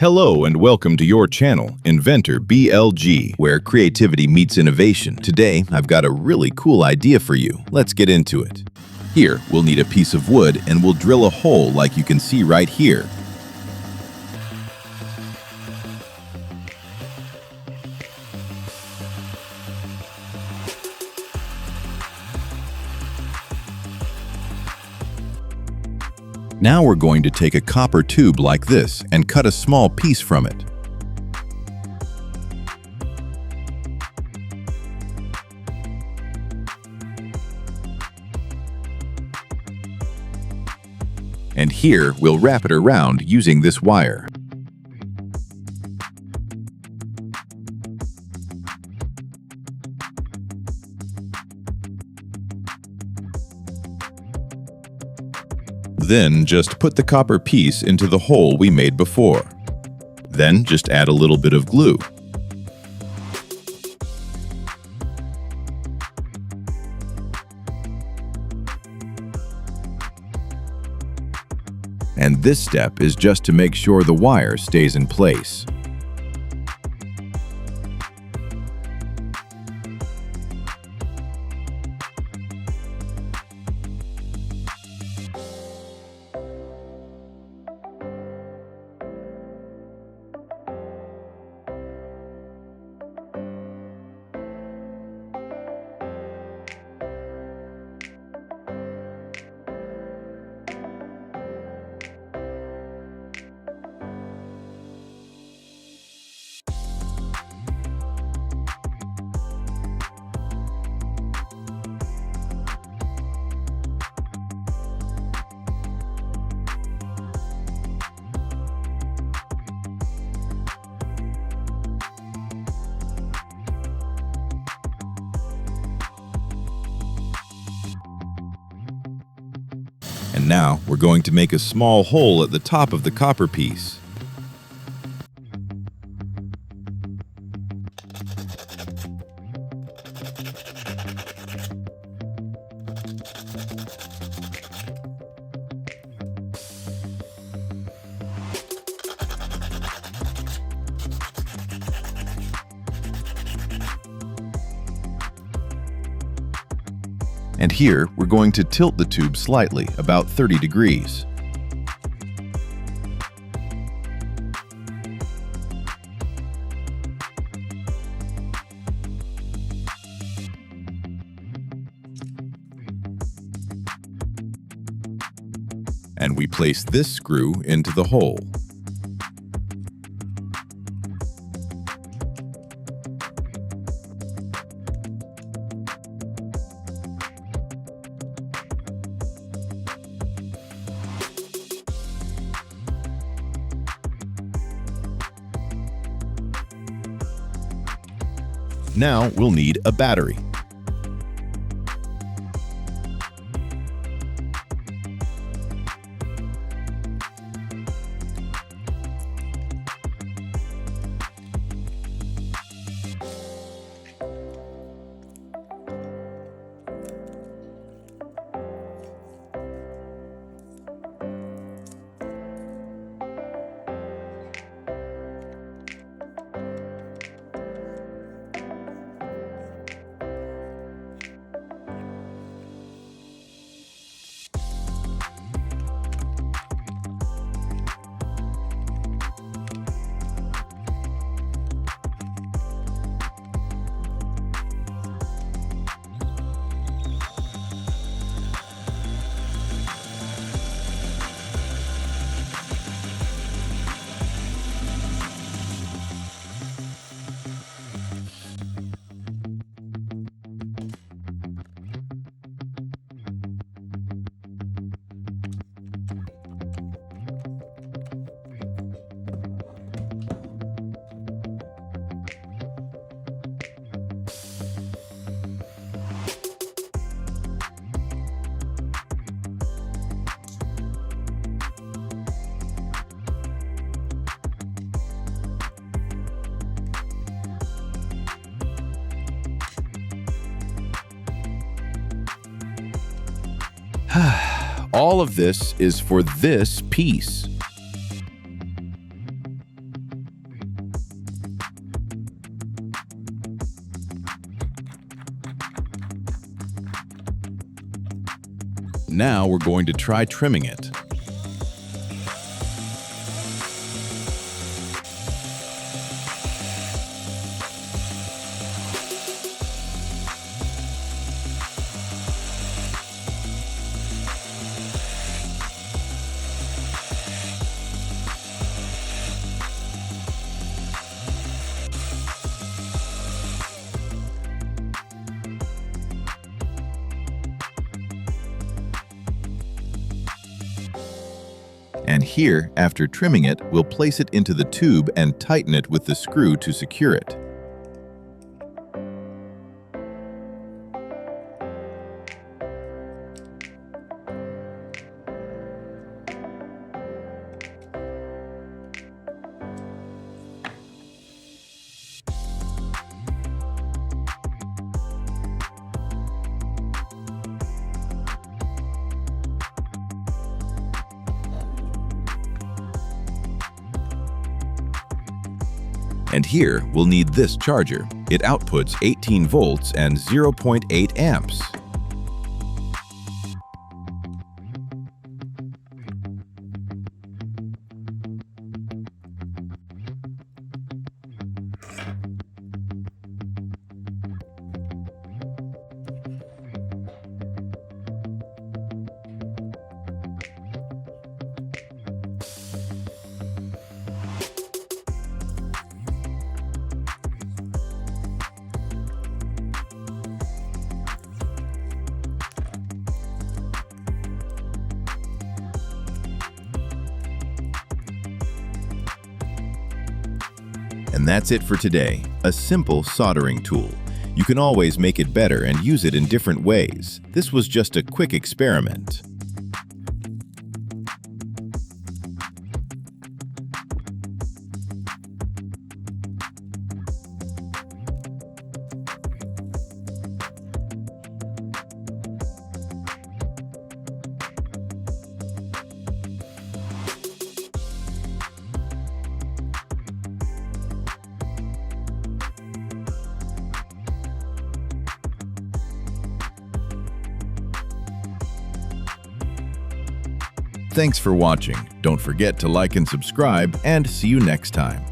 Hello and welcome to your channel, Inventor BLG, where creativity meets innovation. Today, I've got a really cool idea for you. Let's get into it. Here, we'll need a piece of wood and we'll drill a hole like you can see right here. Now we're going to take a copper tube like this and cut a small piece from it. And here we'll wrap it around using this wire. Then just put the copper piece into the hole we made before. Then just add a little bit of glue. And this step is just to make sure the wire stays in place. And now we're going to make a small hole at the top of the copper piece. And here, we're going to tilt the tube slightly, about 30 degrees. And we place this screw into the hole. Now we'll need a battery. All of this is for this piece. Now we're going to try trimming it. And here, after trimming it, we'll place it into the tube and tighten it with the screw to secure it. And here, we'll need this charger. It outputs 18 volts and 0.8 amps. And that's it for today, a simple soldering tool. You can always make it better and use it in different ways. This was just a quick experiment. Thanks for watching. Don't forget to like and subscribe, and see you next time.